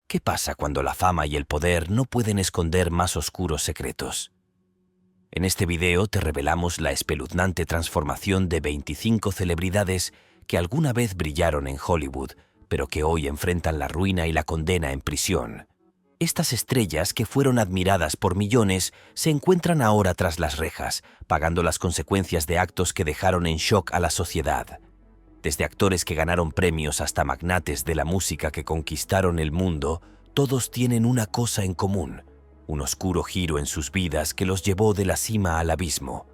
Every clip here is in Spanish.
¿Qué pasa cuando la fama y el poder no pueden esconder más oscuros secretos? En este video te revelamos la espeluznante transformación de 25 celebridades que alguna vez brillaron en Hollywood, pero que hoy enfrentan la ruina y la condena en prisión. Estas estrellas, que fueron admiradas por millones, se encuentran ahora tras las rejas, pagando las consecuencias de actos que dejaron en shock a la sociedad. Desde actores que ganaron premios hasta magnates de la música que conquistaron el mundo, todos tienen una cosa en común: un oscuro giro en sus vidas que los llevó de la cima al abismo.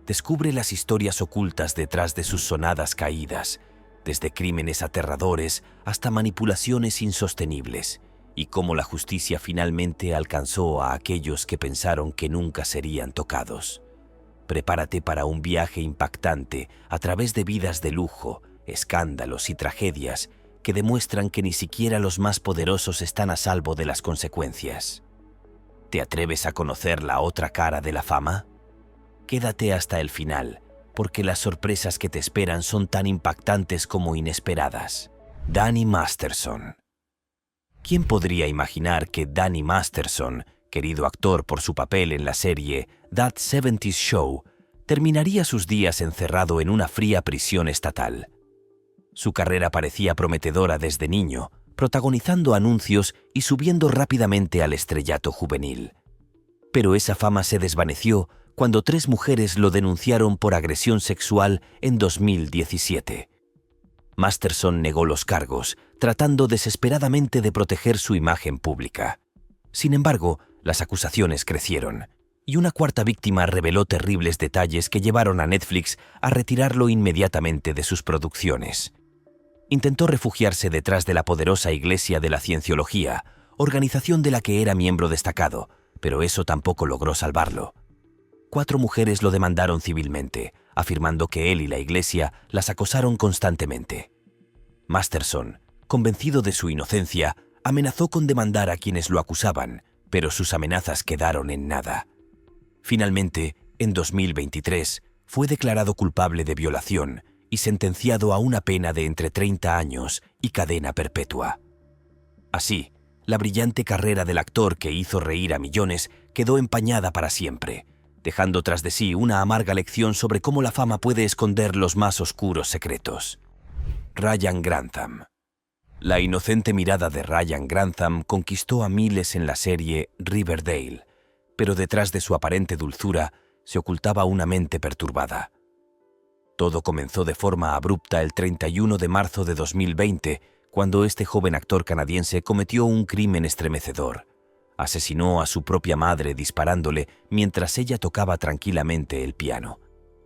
Descubre las historias ocultas detrás de sus sonadas caídas, desde crímenes aterradores hasta manipulaciones insostenibles, y cómo la justicia finalmente alcanzó a aquellos que pensaron que nunca serían tocados. Prepárate para un viaje impactante a través de vidas de lujo, escándalos y tragedias que demuestran que ni siquiera los más poderosos están a salvo de las consecuencias. ¿Te atreves a conocer la otra cara de la fama? Quédate hasta el final, porque las sorpresas que te esperan son tan impactantes como inesperadas. Danny Masterson. ¿Quién podría imaginar que Danny Masterson, querido actor por su papel en la serie That 70's Show, terminaría sus días encerrado en una fría prisión estatal? Su carrera parecía prometedora desde niño, protagonizando anuncios y subiendo rápidamente al estrellato juvenil. Pero esa fama se desvaneció cuando 3 mujeres lo denunciaron por agresión sexual en 2017. Masterson negó los cargos, tratando desesperadamente de proteger su imagen pública. Sin embargo, las acusaciones crecieron, y una cuarta víctima reveló terribles detalles que llevaron a Netflix a retirarlo inmediatamente de sus producciones. Intentó refugiarse detrás de la poderosa Iglesia de la Cienciología, organización de la que era miembro destacado, pero eso tampoco logró salvarlo. 4 mujeres lo demandaron civilmente, afirmando que él y la Iglesia las acosaron constantemente. Masterson, convencido de su inocencia, amenazó con demandar a quienes lo acusaban, pero sus amenazas quedaron en nada. Finalmente, en 2023, fue declarado culpable de violación y sentenciado a una pena de entre 30 años y cadena perpetua. Así, la brillante carrera del actor que hizo reír a millones quedó empañada para siempre, dejando tras de sí una amarga lección sobre cómo la fama puede esconder los más oscuros secretos. Ryan Grantham. La inocente mirada de Ryan Grantham conquistó a miles en la serie Riverdale, pero detrás de su aparente dulzura se ocultaba una mente perturbada. Todo comenzó de forma abrupta el 31 de marzo de 2020, cuando este joven actor canadiense cometió un crimen estremecedor. Asesinó a su propia madre disparándole mientras ella tocaba tranquilamente el piano.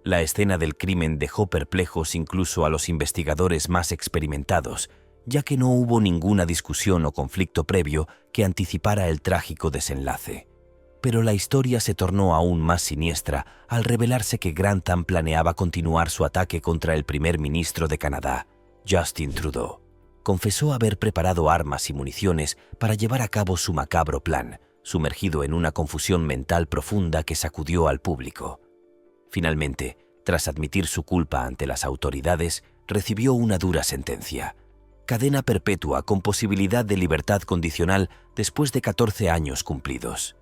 La escena del crimen dejó perplejos incluso a los investigadores más experimentados, ya que no hubo ninguna discusión o conflicto previo que anticipara el trágico desenlace. Pero la historia se tornó aún más siniestra al revelarse que Grantham planeaba continuar su ataque contra el primer ministro de Canadá, Justin Trudeau. Confesó haber preparado armas y municiones para llevar a cabo su macabro plan, sumergido en una confusión mental profunda que sacudió al público. Finalmente, tras admitir su culpa ante las autoridades, recibió una dura sentencia: cadena perpetua con posibilidad de libertad condicional después de 14 años cumplidos.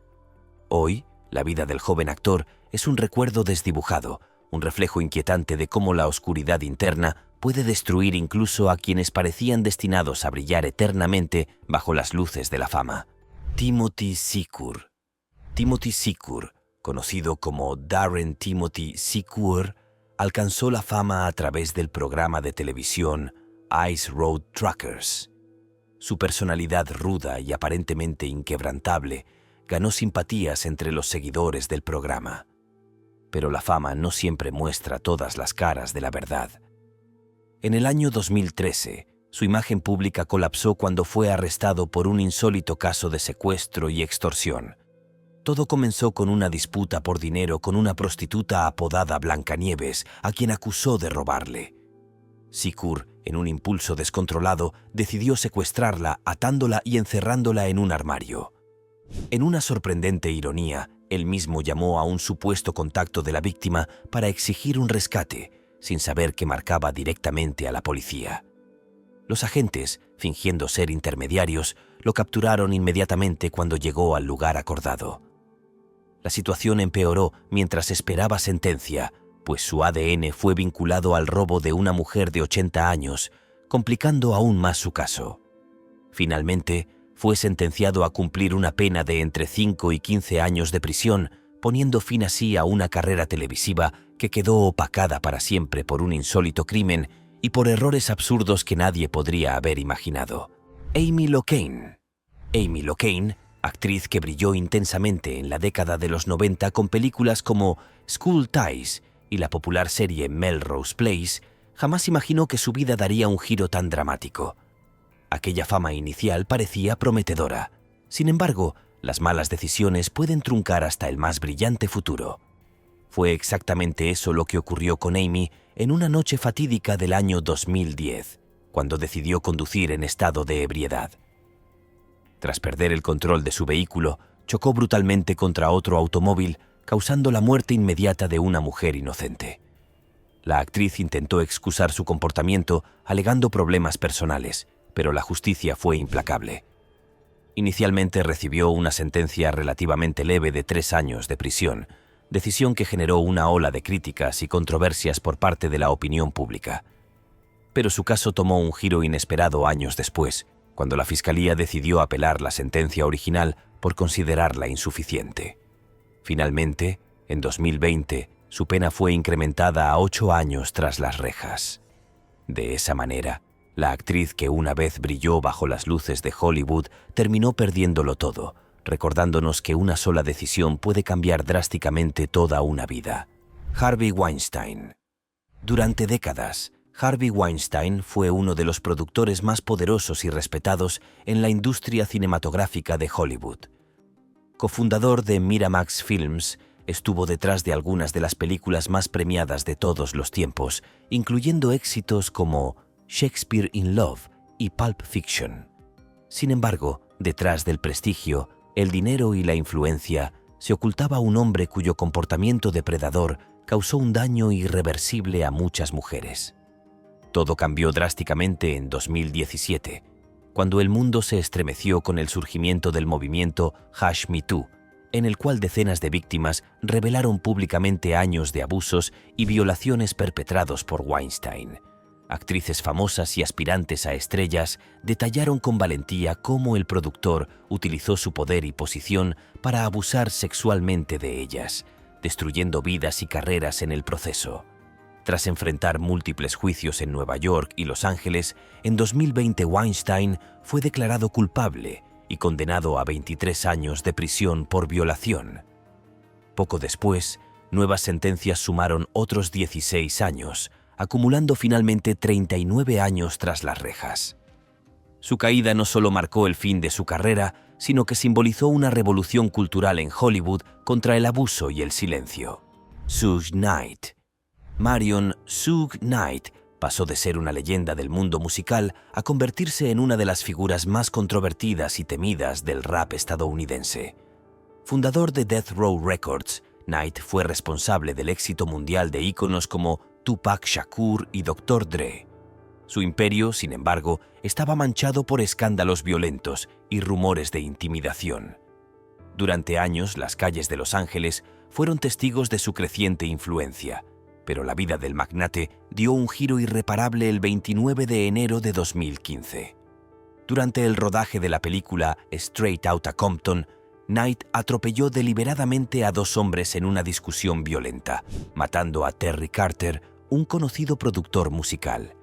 Hoy, la vida del joven actor es un recuerdo desdibujado, un reflejo inquietante de cómo la oscuridad interna puede destruir incluso a quienes parecían destinados a brillar eternamente bajo las luces de la fama. Timothy Secure. Timothy Secure, conocido como Darren Timothy Secure, alcanzó la fama a través del programa de televisión Ice Road Truckers. Su personalidad ruda y aparentemente inquebrantable ganó simpatías entre los seguidores del programa. Pero la fama no siempre muestra todas las caras de la verdad. En el año 2013, su imagen pública colapsó cuando fue arrestado por un insólito caso de secuestro y extorsión. Todo comenzó con una disputa por dinero con una prostituta apodada Blancanieves, a quien acusó de robarle. Secure, en un impulso descontrolado, decidió secuestrarla, atándola y encerrándola en un armario. En una sorprendente ironía, él mismo llamó a un supuesto contacto de la víctima para exigir un rescate, sin saber que marcaba directamente a la policía. Los agentes, fingiendo ser intermediarios, lo capturaron inmediatamente cuando llegó al lugar acordado. La situación empeoró mientras esperaba sentencia, pues su ADN fue vinculado al robo de una mujer de 80 años, complicando aún más su caso. Finalmente, fue sentenciado a cumplir una pena de entre 5 y 15 años de prisión, poniendo fin así a una carrera televisiva que quedó opacada para siempre por un insólito crimen y por errores absurdos que nadie podría haber imaginado. Amy Locane. Amy Locane, actriz que brilló intensamente en la década de los 90 con películas como School Ties y la popular serie Melrose Place, jamás imaginó que su vida daría un giro tan dramático. Aquella fama inicial parecía prometedora. Sin embargo, las malas decisiones pueden truncar hasta el más brillante futuro. Fue exactamente eso lo que ocurrió con Amy en una noche fatídica del año 2010, cuando decidió conducir en estado de ebriedad. Tras perder el control de su vehículo, chocó brutalmente contra otro automóvil, causando la muerte inmediata de una mujer inocente. La actriz intentó excusar su comportamiento alegando problemas personales, pero la justicia fue implacable. Inicialmente recibió una sentencia relativamente leve de 3 años de prisión, decisión que generó una ola de críticas y controversias por parte de la opinión pública. Pero su caso tomó un giro inesperado años después, cuando la Fiscalía decidió apelar la sentencia original por considerarla insuficiente. Finalmente, en 2020, su pena fue incrementada a 8 años tras las rejas. De esa manera, la actriz que una vez brilló bajo las luces de Hollywood terminó perdiéndolo todo, recordándonos que una sola decisión puede cambiar drásticamente toda una vida. Harvey Weinstein. Durante décadas, Harvey Weinstein fue uno de los productores más poderosos y respetados en la industria cinematográfica de Hollywood. Cofundador de Miramax Films, estuvo detrás de algunas de las películas más premiadas de todos los tiempos, incluyendo éxitos como Shakespeare in Love y Pulp Fiction. Sin embargo, detrás del prestigio, el dinero y la influencia, se ocultaba un hombre cuyo comportamiento depredador causó un daño irreversible a muchas mujeres. Todo cambió drásticamente en 2017, cuando el mundo se estremeció con el surgimiento del movimiento #MeToo, en el cual decenas de víctimas revelaron públicamente años de abusos y violaciones perpetrados por Weinstein. Actrices famosas y aspirantes a estrellas detallaron con valentía cómo el productor utilizó su poder y posición para abusar sexualmente de ellas, destruyendo vidas y carreras en el proceso. Tras enfrentar múltiples juicios en Nueva York y Los Ángeles, en 2020 Weinstein fue declarado culpable y condenado a 23 años de prisión por violación. Poco después, nuevas sentencias sumaron otros 16 años, acumulando finalmente 39 años tras las rejas. Su caída no solo marcó el fin de su carrera, sino que simbolizó una revolución cultural en Hollywood contra el abuso y el silencio. Suge Knight. Marion Suge Knight pasó de ser una leyenda del mundo musical a convertirse en una de las figuras más controvertidas y temidas del rap estadounidense. Fundador de Death Row Records, Knight fue responsable del éxito mundial de íconos como Tupac Shakur y Dr. Dre. Su imperio, sin embargo, estaba manchado por escándalos violentos y rumores de intimidación. Durante años, las calles de Los Ángeles fueron testigos de su creciente influencia, pero la vida del magnate dio un giro irreparable el 29 de enero de 2015. Durante el rodaje de la película Straight Outta Compton, Knight atropelló deliberadamente a 2 hombres en una discusión violenta, matando a Terry Carter, un conocido productor musical.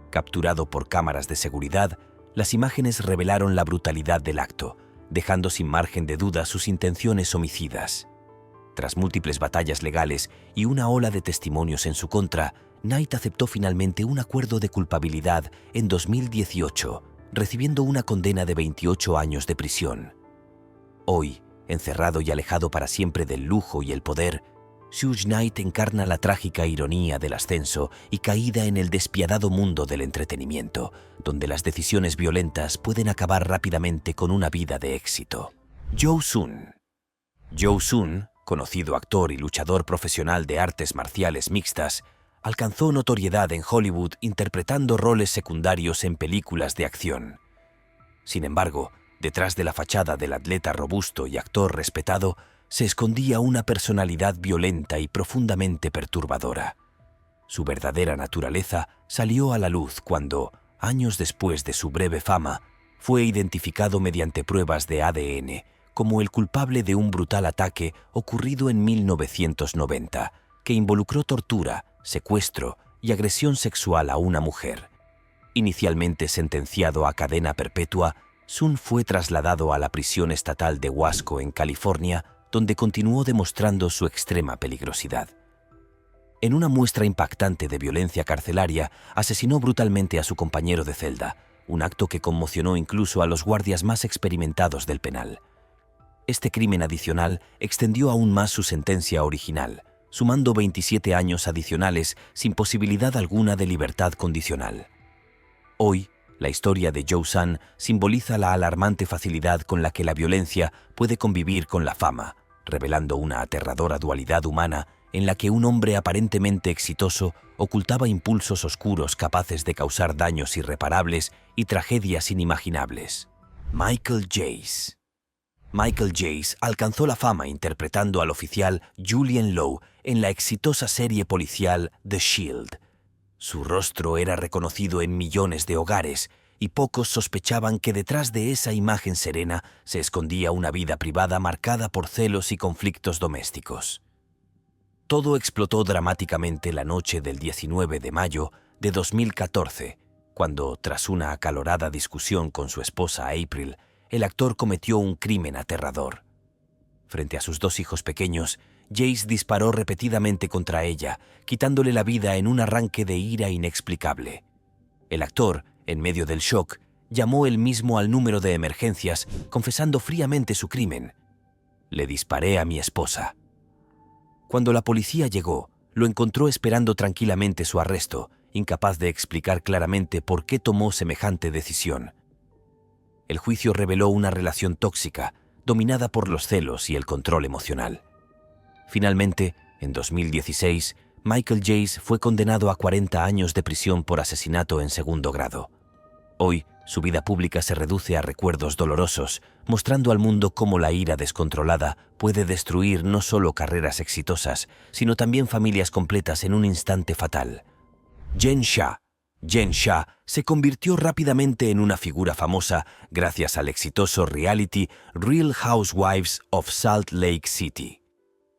Capturado por cámaras de seguridad, las imágenes revelaron la brutalidad del acto, dejando sin margen de duda sus intenciones homicidas. Tras múltiples batallas legales y una ola de testimonios en su contra, Knight aceptó finalmente un acuerdo de culpabilidad en 2018, recibiendo una condena de 28 años de prisión. Hoy, encerrado y alejado para siempre del lujo y el poder, Suge Knight encarna la trágica ironía del ascenso y caída en el despiadado mundo del entretenimiento, donde las decisiones violentas pueden acabar rápidamente con una vida de éxito. Joe Sun. Joe Sun, conocido actor y luchador profesional de artes marciales mixtas, alcanzó notoriedad en Hollywood interpretando roles secundarios en películas de acción. Sin embargo, detrás de la fachada del atleta robusto y actor respetado, se escondía una personalidad violenta y profundamente perturbadora. Su verdadera naturaleza salió a la luz cuando, años después de su breve fama, fue identificado mediante pruebas de ADN como el culpable de un brutal ataque ocurrido en 1990, que involucró tortura, secuestro y agresión sexual a una mujer. Inicialmente sentenciado a cadena perpetua, Sun fue trasladado a la prisión estatal de Wasco, en California, donde continuó demostrando su extrema peligrosidad. En una muestra impactante de violencia carcelaria, asesinó brutalmente a su compañero de celda, un acto que conmocionó incluso a los guardias más experimentados del penal. Este crimen adicional extendió aún más su sentencia original, sumando 27 años adicionales sin posibilidad alguna de libertad condicional. Hoy, la historia de Joe Sun simboliza la alarmante facilidad con la que la violencia puede convivir con la fama, revelando una aterradora dualidad humana en la que un hombre aparentemente exitoso ocultaba impulsos oscuros capaces de causar daños irreparables y tragedias inimaginables. Michael Jace. Michael Jace alcanzó la fama interpretando al oficial Julian Lowe en la exitosa serie policial The Shield. Su rostro era reconocido en millones de hogares y pocos sospechaban que detrás de esa imagen serena se escondía una vida privada marcada por celos y conflictos domésticos. Todo explotó dramáticamente la noche del 19 de mayo de 2014, cuando, tras una acalorada discusión con su esposa April, el actor cometió un crimen aterrador. Frente a sus dos hijos pequeños, Jace disparó repetidamente contra ella, quitándole la vida en un arranque de ira inexplicable. El actor, en medio del shock, llamó él mismo al número de emergencias, confesando fríamente su crimen. «Le disparé a mi esposa». Cuando la policía llegó, lo encontró esperando tranquilamente su arresto, incapaz de explicar claramente por qué tomó semejante decisión. El juicio reveló una relación tóxica, dominada por los celos y el control emocional. Finalmente, en 2016, Michael Jace fue condenado a 40 años de prisión por asesinato en segundo grado. Hoy, su vida pública se reduce a recuerdos dolorosos, mostrando al mundo cómo la ira descontrolada puede destruir no solo carreras exitosas, sino también familias completas en un instante fatal. Jen Shah se convirtió rápidamente en una figura famosa gracias al exitoso reality Real Housewives of Salt Lake City.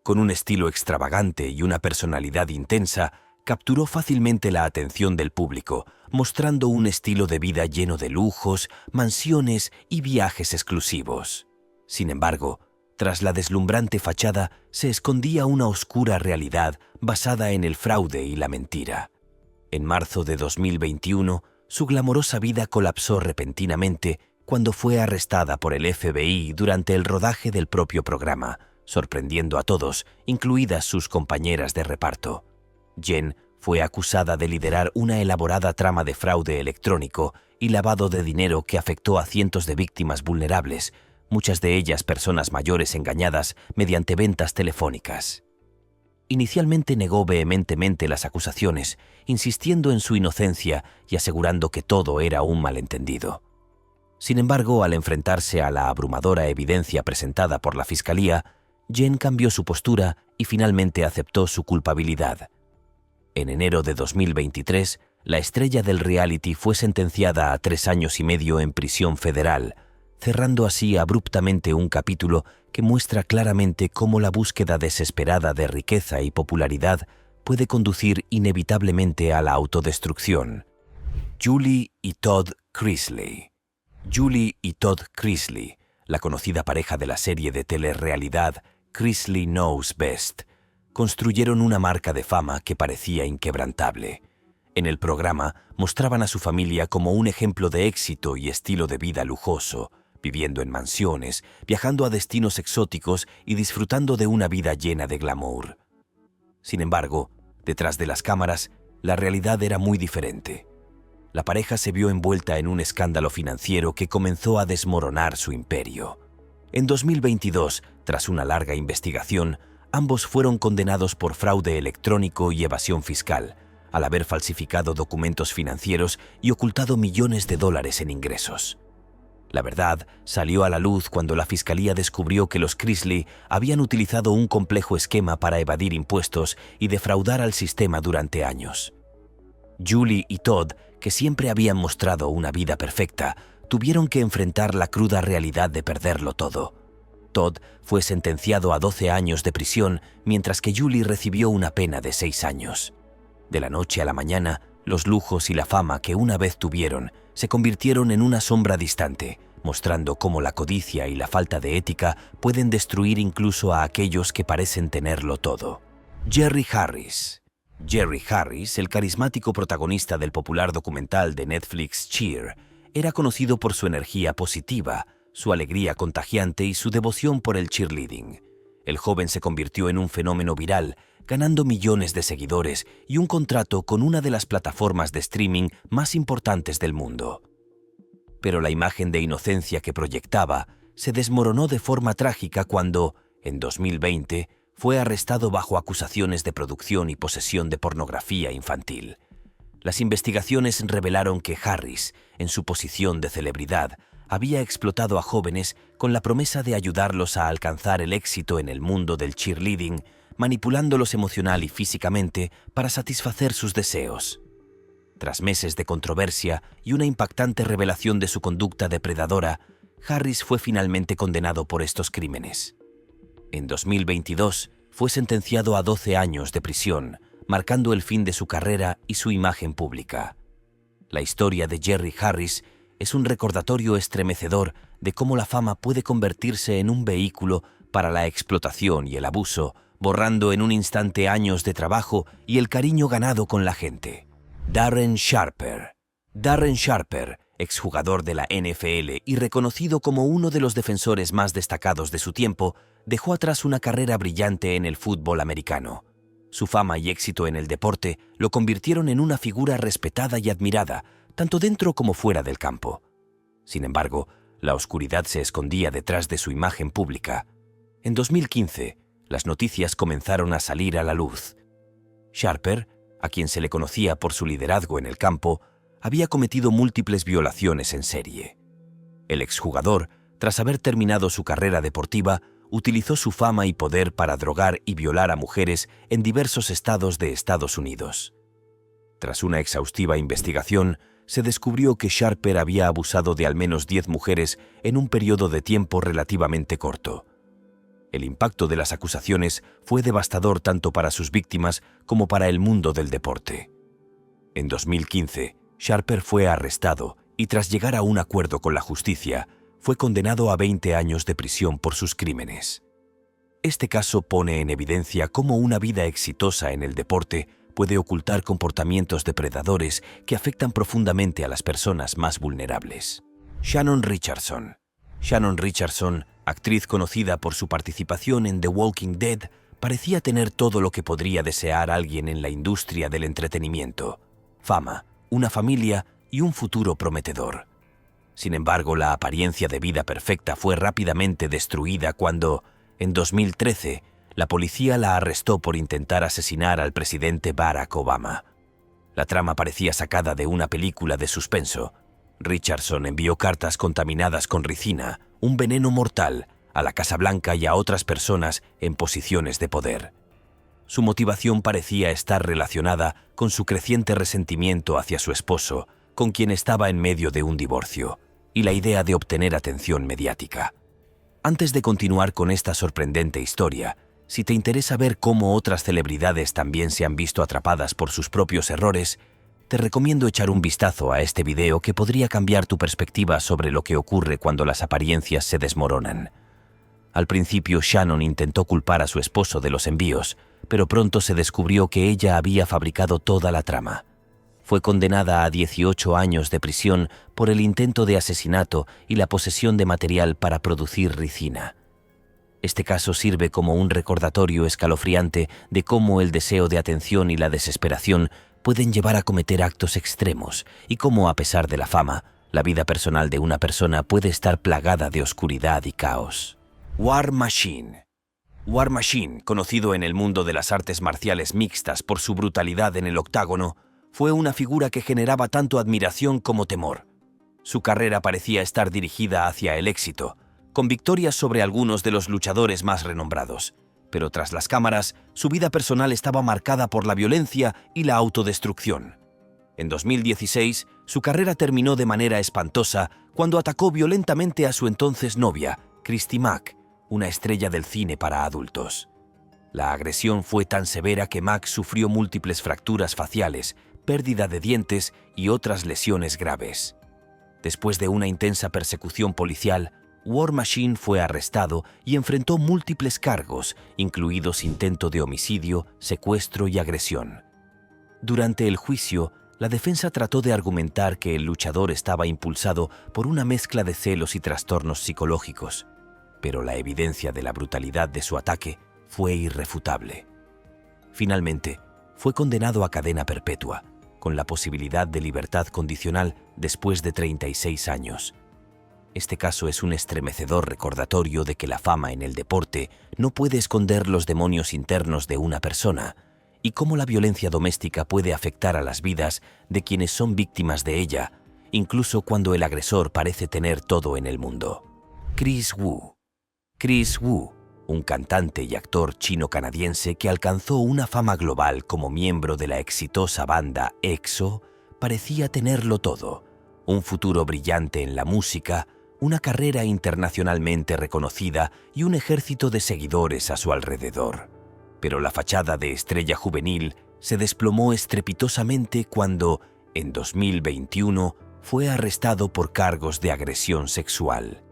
Con un estilo extravagante y una personalidad intensa, capturó fácilmente la atención del público, mostrando un estilo de vida lleno de lujos, mansiones y viajes exclusivos. Sin embargo, tras la deslumbrante fachada se escondía una oscura realidad basada en el fraude y la mentira. En marzo de 2021, su glamorosa vida colapsó repentinamente cuando fue arrestada por el FBI durante el rodaje del propio programa, sorprendiendo a todos, incluidas sus compañeras de reparto. Jen fue acusada de liderar una elaborada trama de fraude electrónico y lavado de dinero que afectó a cientos de víctimas vulnerables, muchas de ellas personas mayores engañadas mediante ventas telefónicas. Inicialmente negó vehementemente las acusaciones, insistiendo en su inocencia y asegurando que todo era un malentendido. Sin embargo, al enfrentarse a la abrumadora evidencia presentada por la Fiscalía, Jen cambió su postura y finalmente aceptó su culpabilidad. En enero de 2023, la estrella del reality fue sentenciada a 3 años y medio en prisión federal, cerrando así abruptamente un capítulo que muestra claramente cómo la búsqueda desesperada de riqueza y popularidad puede conducir inevitablemente a la autodestrucción. Julie y Todd Chrisley. Julie y Todd Chrisley, la conocida pareja de la serie de telerrealidad Chrisley Knows Best, construyeron una marca de fama que parecía inquebrantable. En el programa mostraban a su familia como un ejemplo de éxito y estilo de vida lujoso, viviendo en mansiones, viajando a destinos exóticos y disfrutando de una vida llena de glamour. Sin embargo, detrás de las cámaras, la realidad era muy diferente. La pareja se vio envuelta en un escándalo financiero que comenzó a desmoronar su imperio. En 2022, tras una larga investigación, ambos fueron condenados por fraude electrónico y evasión fiscal, al haber falsificado documentos financieros y ocultado millones de dólares en ingresos. La verdad salió a la luz cuando la fiscalía descubrió que los Chrisley habían utilizado un complejo esquema para evadir impuestos y defraudar al sistema durante años. Julie y Todd, que siempre habían mostrado una vida perfecta, tuvieron que enfrentar la cruda realidad de perderlo todo. Todd fue sentenciado a 12 años de prisión, mientras que Julie recibió una pena de 6 años. De la noche a la mañana, los lujos y la fama que una vez tuvieron se convirtieron en una sombra distante, mostrando cómo la codicia y la falta de ética pueden destruir incluso a aquellos que parecen tenerlo todo. Jerry Harris. Jerry Harris, el carismático protagonista del popular documental de Netflix Cheer, era conocido por su energía positiva, su alegría contagiante y su devoción por el cheerleading. El joven se convirtió en un fenómeno viral, ganando millones de seguidores y un contrato con una de las plataformas de streaming más importantes del mundo. Pero la imagen de inocencia que proyectaba se desmoronó de forma trágica cuando, en 2020, fue arrestado bajo acusaciones de producción y posesión de pornografía infantil. Las investigaciones revelaron que Harris, en su posición de celebridad, había explotado a jóvenes con la promesa de ayudarlos a alcanzar el éxito en el mundo del cheerleading, manipulándolos emocional y físicamente para satisfacer sus deseos. Tras meses de controversia y una impactante revelación de su conducta depredadora, Harris fue finalmente condenado por estos crímenes. En 2022 fue sentenciado a 12 años de prisión, marcando el fin de su carrera y su imagen pública. La historia de Jerry Harris es un recordatorio estremecedor de cómo la fama puede convertirse en un vehículo para la explotación y el abuso, borrando en un instante años de trabajo y el cariño ganado con la gente. Darren Sharper. Darren Sharper, exjugador de la NFL y reconocido como uno de los defensores más destacados de su tiempo, dejó atrás una carrera brillante en el fútbol americano. Su fama y éxito en el deporte lo convirtieron en una figura respetada y admirada, tanto dentro como fuera del campo. Sin embargo, la oscuridad se escondía detrás de su imagen pública. En 2015, las noticias comenzaron a salir a la luz. Sharper, a quien se le conocía por su liderazgo en el campo, había cometido múltiples violaciones en serie. El exjugador, tras haber terminado su carrera deportiva, utilizó su fama y poder para drogar y violar a mujeres en diversos estados de Estados Unidos. Tras una exhaustiva investigación, se descubrió que Sharper había abusado de al menos 10 mujeres en un periodo de tiempo relativamente corto. El impacto de las acusaciones fue devastador tanto para sus víctimas como para el mundo del deporte. En 2015, Sharper fue arrestado y tras llegar a un acuerdo con la justicia, fue condenado a 20 años de prisión por sus crímenes. Este caso pone en evidencia cómo una vida exitosa en el deporte puede ocultar comportamientos depredadores que afectan profundamente a las personas más vulnerables. Shannon Richardson. Shannon Richardson, actriz conocida por su participación en The Walking Dead, parecía tener todo lo que podría desear alguien en la industria del entretenimiento: fama, una familia y un futuro prometedor. Sin embargo, la apariencia de vida perfecta fue rápidamente destruida cuando, en 2013, la policía la arrestó por intentar asesinar al presidente Barack Obama. La trama parecía sacada de una película de suspenso. Richardson envió cartas contaminadas con ricina, un veneno mortal, a la Casa Blanca y a otras personas en posiciones de poder. Su motivación parecía estar relacionada con su creciente resentimiento hacia su esposo, con quien estaba en medio de un divorcio, y la idea de obtener atención mediática. Antes de continuar con esta sorprendente historia, si te interesa ver cómo otras celebridades también se han visto atrapadas por sus propios errores, te recomiendo echar un vistazo a este video que podría cambiar tu perspectiva sobre lo que ocurre cuando las apariencias se desmoronan. Al principio, Shannon intentó culpar a su esposo de los envíos, pero pronto se descubrió que ella había fabricado toda la trama. Fue condenada a 18 años de prisión por el intento de asesinato y la posesión de material para producir ricina. Este caso sirve como un recordatorio escalofriante de cómo el deseo de atención y la desesperación pueden llevar a cometer actos extremos y cómo, a pesar de la fama, la vida personal de una persona puede estar plagada de oscuridad y caos. War Machine. War Machine, conocido en el mundo de las artes marciales mixtas por su brutalidad en el octágono, fue una figura que generaba tanto admiración como temor. Su carrera parecía estar dirigida hacia el éxito, con victorias sobre algunos de los luchadores más renombrados. Pero tras las cámaras, su vida personal estaba marcada por la violencia y la autodestrucción. En 2016, su carrera terminó de manera espantosa cuando atacó violentamente a su entonces novia, Christy Mack, una estrella del cine para adultos. La agresión fue tan severa que Mack sufrió múltiples fracturas faciales, pérdida de dientes y otras lesiones graves. Después de una intensa persecución policial, War Machine fue arrestado y enfrentó múltiples cargos, incluidos intento de homicidio, secuestro y agresión. Durante el juicio, la defensa trató de argumentar que el luchador estaba impulsado por una mezcla de celos y trastornos psicológicos, pero la evidencia de la brutalidad de su ataque fue irrefutable. Finalmente, fue condenado a cadena perpetua, con la posibilidad de libertad condicional después de 36 años. Este caso es un estremecedor recordatorio de que la fama en el deporte no puede esconder los demonios internos de una persona y cómo la violencia doméstica puede afectar a las vidas de quienes son víctimas de ella, incluso cuando el agresor parece tener todo en el mundo. Chris Wu. Chris Wu, un cantante y actor chino-canadiense que alcanzó una fama global como miembro de la exitosa banda EXO, parecía tenerlo todo: un futuro brillante en la música, una carrera internacionalmente reconocida y un ejército de seguidores a su alrededor. Pero la fachada de estrella juvenil se desplomó estrepitosamente cuando, en 2021, fue arrestado por cargos de agresión sexual.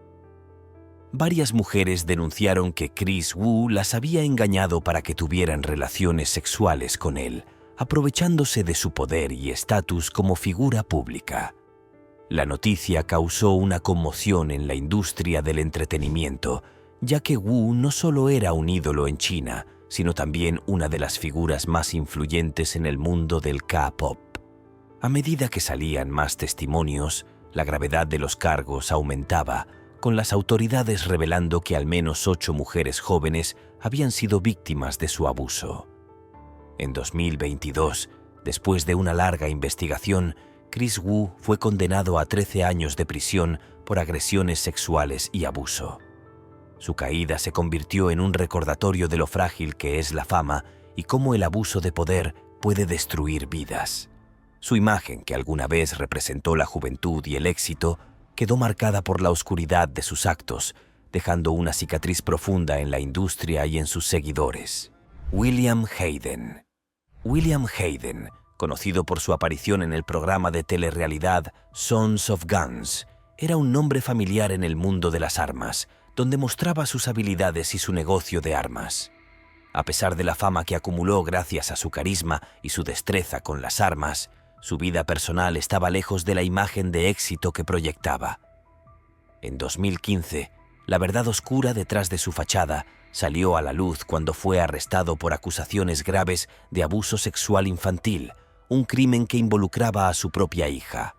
Varias mujeres denunciaron que Chris Wu las había engañado para que tuvieran relaciones sexuales con él, aprovechándose de su poder y estatus como figura pública. La noticia causó una conmoción en la industria del entretenimiento, ya que Wu no solo era un ídolo en China, sino también una de las figuras más influyentes en el mundo del K-pop. A medida que salían más testimonios, la gravedad de los cargos aumentaba, con las autoridades revelando que al menos 8 mujeres jóvenes habían sido víctimas de su abuso. En 2022, después de una larga investigación, Chris Wu fue condenado a 13 años de prisión por agresiones sexuales y abuso. Su caída se convirtió en un recordatorio de lo frágil que es la fama y cómo el abuso de poder puede destruir vidas. Su imagen, que alguna vez representó la juventud y el éxito, quedó marcada por la oscuridad de sus actos, dejando una cicatriz profunda en la industria y en sus seguidores. William Hayden. William Hayden, conocido por su aparición en el programa de telerrealidad Sons of Guns, era un nombre familiar en el mundo de las armas, donde mostraba sus habilidades y su negocio de armas. A pesar de la fama que acumuló gracias a su carisma y su destreza con las armas, su vida personal estaba lejos de la imagen de éxito que proyectaba. En 2015, la verdad oscura detrás de su fachada salió a la luz cuando fue arrestado por acusaciones graves de abuso sexual infantil, un crimen que involucraba a su propia hija.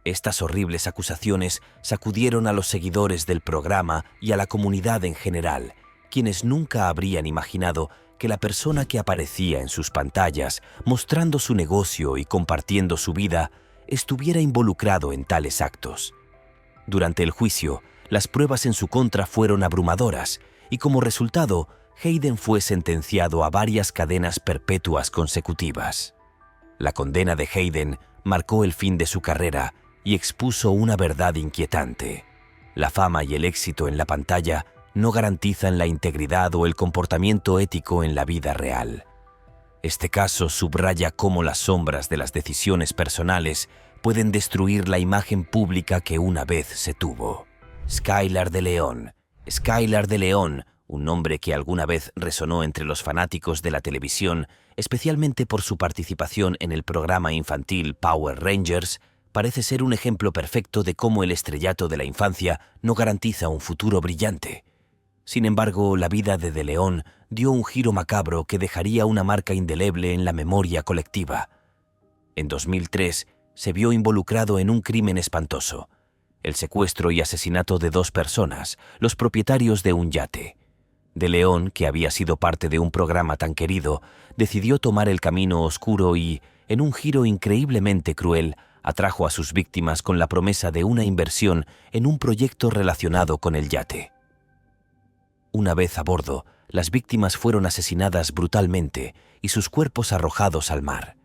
Estas horribles acusaciones sacudieron a los seguidores del programa y a la comunidad en general, quienes nunca habrían imaginado que la persona que aparecía en sus pantallas, mostrando su negocio y compartiendo su vida, estuviera involucrado en tales actos. Durante el juicio, las pruebas en su contra fueron abrumadoras y como resultado, Hayden fue sentenciado a varias cadenas perpetuas consecutivas. La condena de Hayden marcó el fin de su carrera y expuso una verdad inquietante. La fama y el éxito en la pantalla no garantizan la integridad o el comportamiento ético en la vida real. Este caso subraya cómo las sombras de las decisiones personales pueden destruir la imagen pública que una vez se tuvo. Skylar de León. Skylar de León, un nombre que alguna vez resonó entre los fanáticos de la televisión, especialmente por su participación en el programa infantil Power Rangers, parece ser un ejemplo perfecto de cómo el estrellato de la infancia no garantiza un futuro brillante. Sin embargo, la vida de León dio un giro macabro que dejaría una marca indeleble en la memoria colectiva. En 2003, se vio involucrado en un crimen espantoso: el secuestro y asesinato de 2 personas, los propietarios de un yate. De León, que había sido parte de un programa tan querido, decidió tomar el camino oscuro y, en un giro increíblemente cruel, atrajo a sus víctimas con la promesa de una inversión en un proyecto relacionado con el yate. Una vez a bordo, las víctimas fueron asesinadas brutalmente y sus cuerpos arrojados al mar.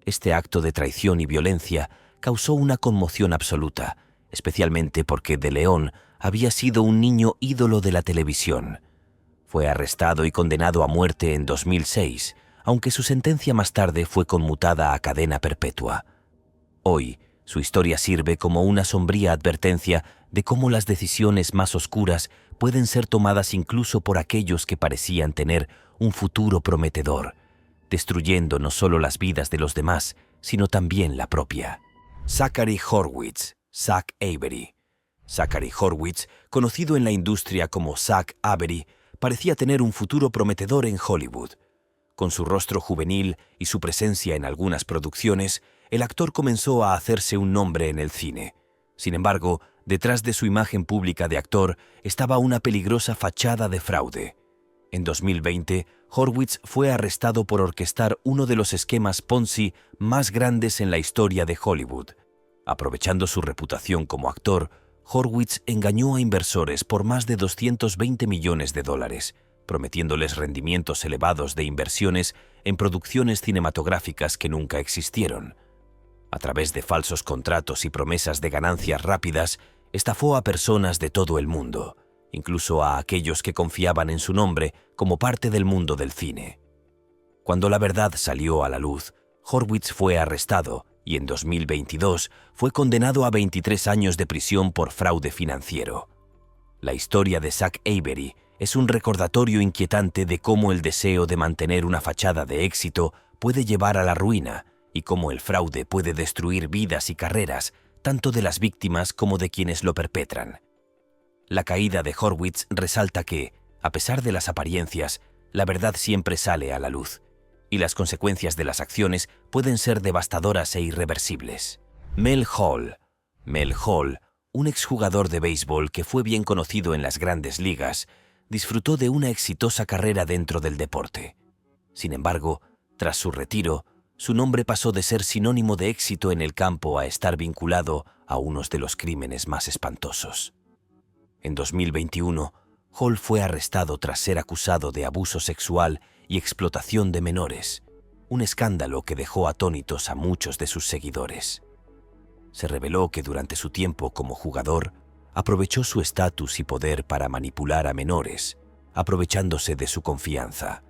Este acto de traición y violencia causó una conmoción absoluta, especialmente porque De León había sido un niño ídolo de la televisión. Fue arrestado y condenado a muerte en 2006, aunque su sentencia más tarde fue conmutada a cadena perpetua. Hoy, su historia sirve como una sombría advertencia de cómo las decisiones más oscuras pueden ser tomadas incluso por aquellos que parecían tener un futuro prometedor, destruyendo no solo las vidas de los demás, sino también la propia. Zachary Horwitz, Zach Avery. Zachary Horwitz, conocido en la industria como Zach Avery, parecía tener un futuro prometedor en Hollywood. Con su rostro juvenil y su presencia en algunas producciones, el actor comenzó a hacerse un nombre en el cine. Sin embargo, detrás de su imagen pública de actor estaba una peligrosa fachada de fraude. En 2020, Horwitz fue arrestado por orquestar uno de los esquemas Ponzi más grandes en la historia de Hollywood. Aprovechando su reputación como actor, Horwitz engañó a inversores por más de $220 millones, prometiéndoles rendimientos elevados de inversiones en producciones cinematográficas que nunca existieron. A través de falsos contratos y promesas de ganancias rápidas, estafó a personas de todo el mundo, incluso a aquellos que confiaban en su nombre como parte del mundo del cine. Cuando la verdad salió a la luz, Horwitz fue arrestado y en 2022 fue condenado a 23 años de prisión por fraude financiero. La historia de Zach Avery es un recordatorio inquietante de cómo el deseo de mantener una fachada de éxito puede llevar a la ruina y cómo el fraude puede destruir vidas y carreras, tanto de las víctimas como de quienes lo perpetran. La caída de Horwitz resalta que, a pesar de las apariencias, la verdad siempre sale a la luz, y las consecuencias de las acciones pueden ser devastadoras e irreversibles. Mel Hall. Mel Hall, un exjugador de béisbol que fue bien conocido en las grandes ligas, disfrutó de una exitosa carrera dentro del deporte. Sin embargo, tras su retiro, su nombre pasó de ser sinónimo de éxito en el campo a estar vinculado a unos de los crímenes más espantosos. En 2021, Hall fue arrestado tras ser acusado de abuso sexual y explotación de menores, un escándalo que dejó atónitos a muchos de sus seguidores. Se reveló que durante su tiempo como jugador, aprovechó su estatus y poder para manipular a menores, aprovechándose de su confianza.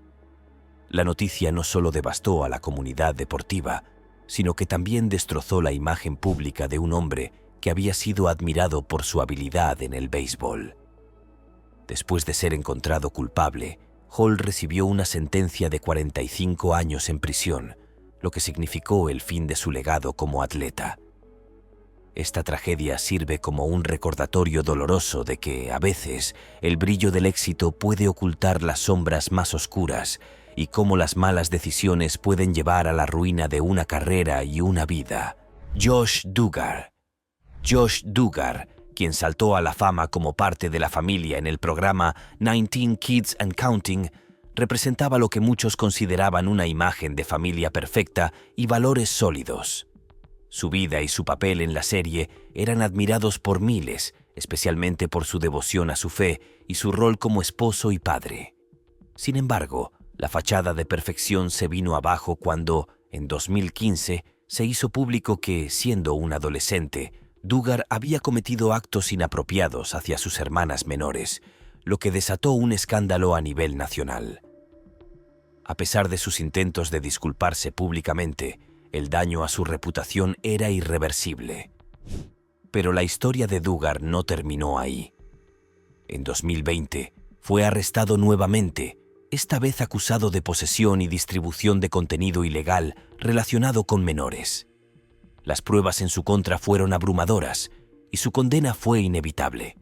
La noticia no solo devastó a la comunidad deportiva, sino que también destrozó la imagen pública de un hombre que había sido admirado por su habilidad en el béisbol. Después de ser encontrado culpable, Hall recibió una sentencia de 45 años en prisión, lo que significó el fin de su legado como atleta. Esta tragedia sirve como un recordatorio doloroso de que, a veces, el brillo del éxito puede ocultar las sombras más oscuras y cómo las malas decisiones pueden llevar a la ruina de una carrera y una vida. Josh Duggar. Josh Duggar, quien saltó a la fama como parte de la familia en el programa 19 Kids and Counting, representaba lo que muchos consideraban una imagen de familia perfecta y valores sólidos. Su vida y su papel en la serie eran admirados por miles, especialmente por su devoción a su fe y su rol como esposo y padre. Sin embargo, la fachada de perfección se vino abajo cuando, en 2015, se hizo público que, siendo un adolescente, Duggar había cometido actos inapropiados hacia sus hermanas menores, lo que desató un escándalo a nivel nacional. A pesar de sus intentos de disculparse públicamente, el daño a su reputación era irreversible. Pero la historia de Duggar no terminó ahí. En 2020, fue arrestado nuevamente, esta vez acusado de posesión y distribución de contenido ilegal relacionado con menores. Las pruebas en su contra fueron abrumadoras y su condena fue inevitable.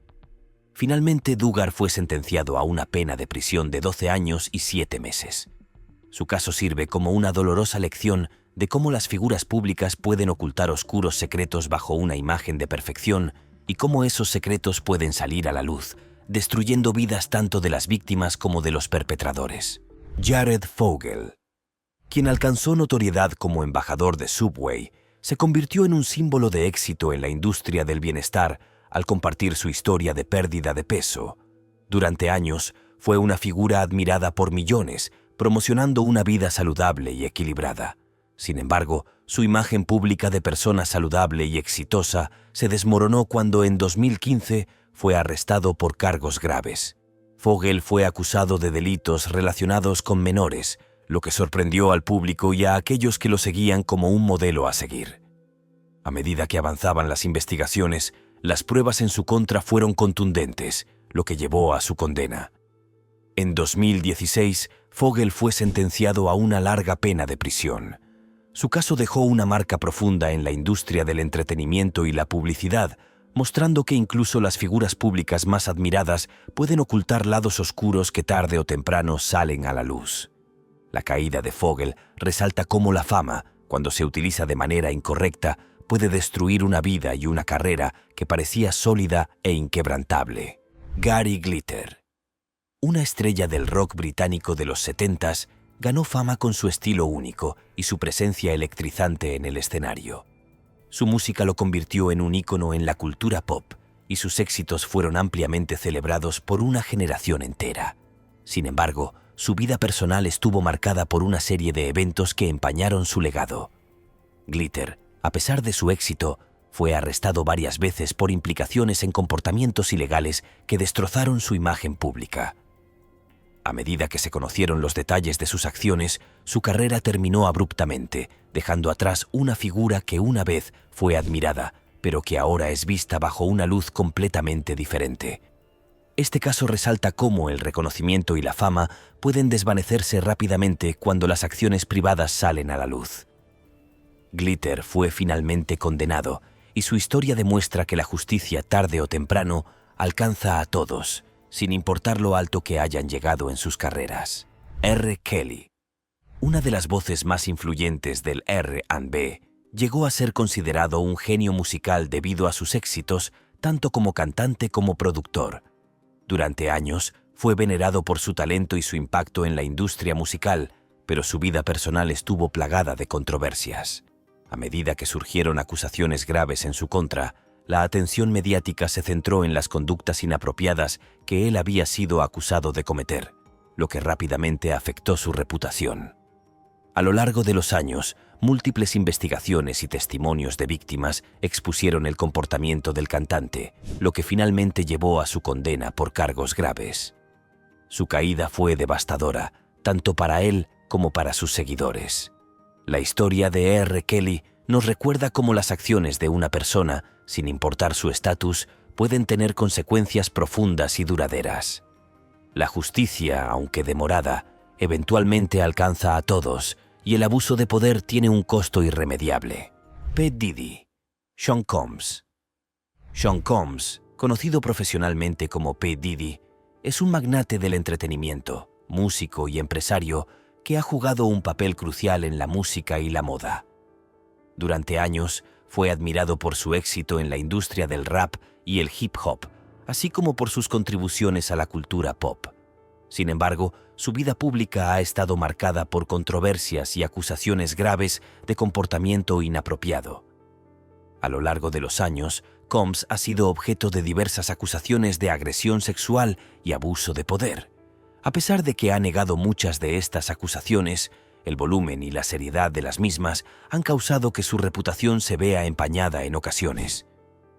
Finalmente, Duggar fue sentenciado a una pena de prisión de 12 años y 7 meses. Su caso sirve como una dolorosa lección de cómo las figuras públicas pueden ocultar oscuros secretos bajo una imagen de perfección y cómo esos secretos pueden salir a la luz, destruyendo vidas tanto de las víctimas como de los perpetradores. Jared Fogle, quien alcanzó notoriedad como embajador de Subway, se convirtió en un símbolo de éxito en la industria del bienestar al compartir su historia de pérdida de peso. Durante años, fue una figura admirada por millones, promocionando una vida saludable y equilibrada. Sin embargo, su imagen pública de persona saludable y exitosa se desmoronó cuando en 2015 fue arrestado por cargos graves. Fogle fue acusado de delitos relacionados con menores, lo que sorprendió al público y a aquellos que lo seguían como un modelo a seguir. A medida que avanzaban las investigaciones, las pruebas en su contra fueron contundentes, lo que llevó a su condena. En 2016, Fogle fue sentenciado a una larga pena de prisión. Su caso dejó una marca profunda en la industria del entretenimiento y la publicidad, mostrando que incluso las figuras públicas más admiradas pueden ocultar lados oscuros que tarde o temprano salen a la luz. La caída de Fogle resalta cómo la fama, cuando se utiliza de manera incorrecta, puede destruir una vida y una carrera que parecía sólida e inquebrantable. Gary Glitter, una estrella del rock británico de los 70s, ganó fama con su estilo único y su presencia electrizante en el escenario. Su música lo convirtió en un ícono en la cultura pop y sus éxitos fueron ampliamente celebrados por una generación entera. Sin embargo, su vida personal estuvo marcada por una serie de eventos que empañaron su legado. Glitter, a pesar de su éxito, fue arrestado varias veces por implicaciones en comportamientos ilegales que destrozaron su imagen pública. A medida que se conocieron los detalles de sus acciones, su carrera terminó abruptamente, dejando atrás una figura que una vez fue admirada, pero que ahora es vista bajo una luz completamente diferente. Este caso resalta cómo el reconocimiento y la fama pueden desvanecerse rápidamente cuando las acciones privadas salen a la luz. Glitter fue finalmente condenado, y su historia demuestra que la justicia tarde o temprano alcanza a todos, sin importar lo alto que hayan llegado en sus carreras. R. Kelly, una de las voces más influyentes del R&B, llegó a ser considerado un genio musical debido a sus éxitos tanto como cantante como productor. Durante años, fue venerado por su talento y su impacto en la industria musical, pero su vida personal estuvo plagada de controversias. A medida que surgieron acusaciones graves en su contra, la atención mediática se centró en las conductas inapropiadas que él había sido acusado de cometer, lo que rápidamente afectó su reputación. A lo largo de los años, múltiples investigaciones y testimonios de víctimas expusieron el comportamiento del cantante, lo que finalmente llevó a su condena por cargos graves. Su caída fue devastadora, tanto para él como para sus seguidores. La historia de R. Kelly nos recuerda cómo las acciones de una persona, sin importar su estatus, pueden tener consecuencias profundas y duraderas. La justicia, aunque demorada, eventualmente alcanza a todos, y el abuso de poder tiene un costo irremediable. P. Diddy. Sean Combs. Sean Combs, conocido profesionalmente como P. Diddy, es un magnate del entretenimiento, músico y empresario que ha jugado un papel crucial en la música y la moda. Durante años, fue admirado por su éxito en la industria del rap y el hip hop, así como por sus contribuciones a la cultura pop. Sin embargo, su vida pública ha estado marcada por controversias y acusaciones graves de comportamiento inapropiado. A lo largo de los años, Combs ha sido objeto de diversas acusaciones de agresión sexual y abuso de poder. A pesar de que ha negado muchas de estas acusaciones, el volumen y la seriedad de las mismas han causado que su reputación se vea empañada en ocasiones.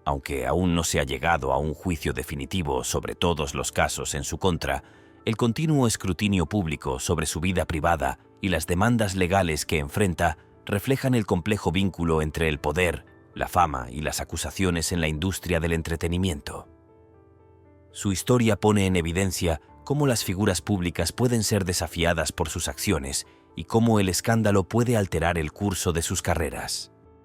Aunque aún no se ha llegado a un juicio definitivo sobre todos los casos en su contra, el continuo escrutinio público sobre su vida privada y las demandas legales que enfrenta reflejan el complejo vínculo entre el poder, la fama y las acusaciones en la industria del entretenimiento. Su historia pone en evidencia cómo las figuras públicas pueden ser desafiadas por sus acciones y cómo el escándalo puede alterar el curso de sus carreras.